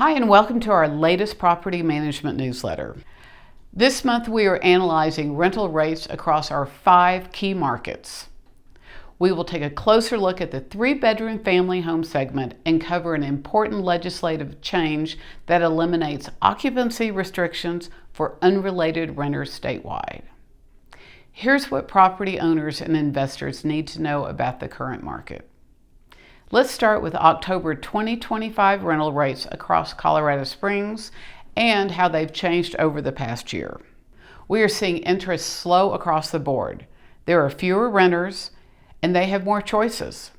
Hi, and welcome to our latest property management newsletter. This month we are analyzing rental rates across our 5 key markets. We will take a closer look at the 3-bedroom family home segment and cover an important legislative change that eliminates occupancy restrictions for unrelated renters statewide. Here's what property owners and investors need to know about the current market. Let's start with October 2025 rental rates across Colorado Springs and how they've changed over the past year. We are seeing interest slow across the board. There are fewer renters and they have more choices.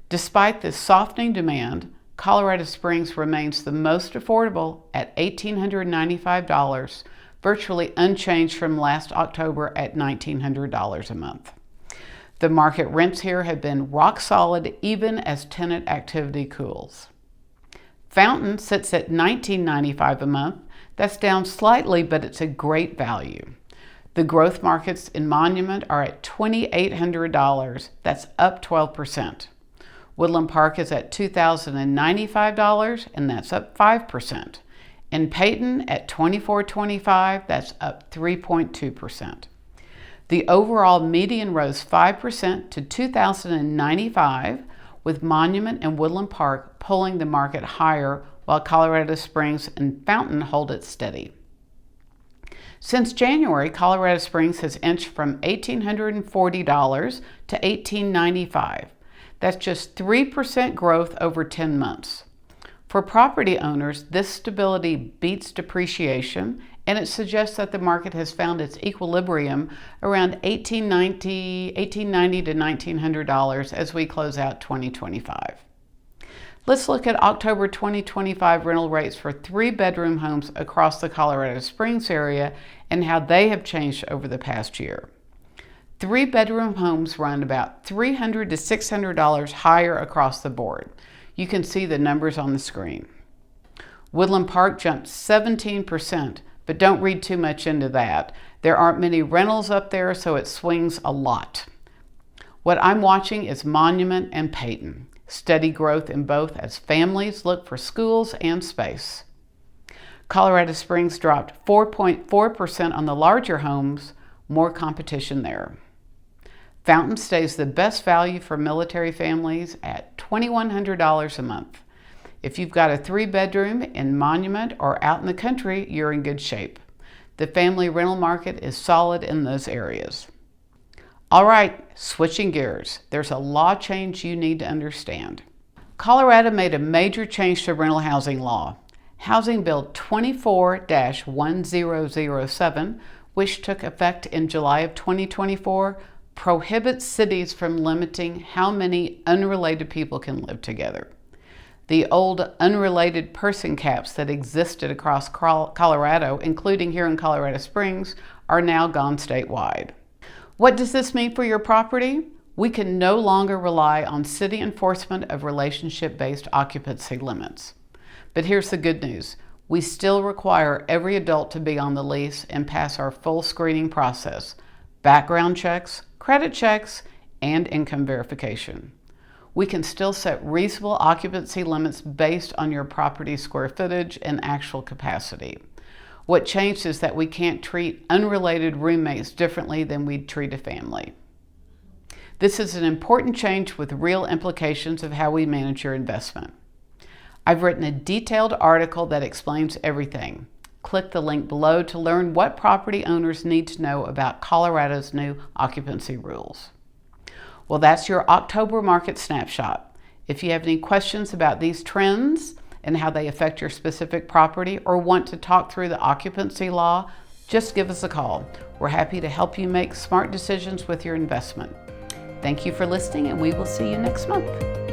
Despite this softening demand, Colorado Springs remains the most affordable at $1,895, virtually unchanged from last October at $1,900 a month. The market rents here have been rock solid even as tenant activity cools. Fountain sits at $1,995 a month. That's down slightly, but it's a great value. The growth markets in Monument are at $2,800. That's up 12%. Woodland Park is at $2,095, and that's up 5%. And Peyton at $2,425, that's up 3.2%. The overall median rose 5% to $2,095, with Monument and Woodland Park pulling the market higher while Colorado Springs and Fountain hold it steady. Since January, Colorado Springs has inched from $1,840 to $1,895. That's just 3% growth over 10 months. For property owners, this stability beats depreciation, and it suggests that the market has found its equilibrium around $1,890 to $1,900 as we close out 2025. Let's look at October 2025 rental rates for 3-bedroom homes across the Colorado Springs area and how they have changed over the past year. 3-bedroom homes run about $300 to $600 higher across the board. You can see the numbers on the screen. Woodland Park jumped 17%, but don't read too much into that. There aren't many rentals up there, so it swings a lot. What I'm watching is Monument and Peyton. Steady growth in both as families look for schools and space. Colorado Springs dropped 4.4% on the larger homes, more competition there. Fountain stays the best value for military families at $2,100 a month. If you've got a 3-bedroom in Monument or out in the country, you're in good shape. The family rental market is solid in those areas. All right, switching gears. There's a law change you need to understand. Colorado made a major change to rental housing law. Housing Bill 24-1007, which took effect in July of 2024, prohibits cities from limiting how many unrelated people can live together. The old unrelated person caps that existed across Colorado, including here in Colorado Springs, are now gone statewide. What does this mean for your property? We can no longer rely on city enforcement of relationship-based occupancy limits. But here's the good news. We still require every adult to be on the lease and pass our full screening process, background checks, credit checks, and income verification. We can still set reasonable occupancy limits based on your property's square footage and actual capacity. What changed is that we can't treat unrelated roommates differently than we'd treat a family. This is an important change with real implications of how we manage your investment. I've written a detailed article that explains everything. Click the link below to learn what property owners need to know about Colorado's new occupancy rules. Well, that's your October market snapshot. If you have any questions about these trends and how they affect your specific property or want to talk through the occupancy law, just give us a call. We're happy to help you make smart decisions with your investment. Thank you for listening, and we will see you next month.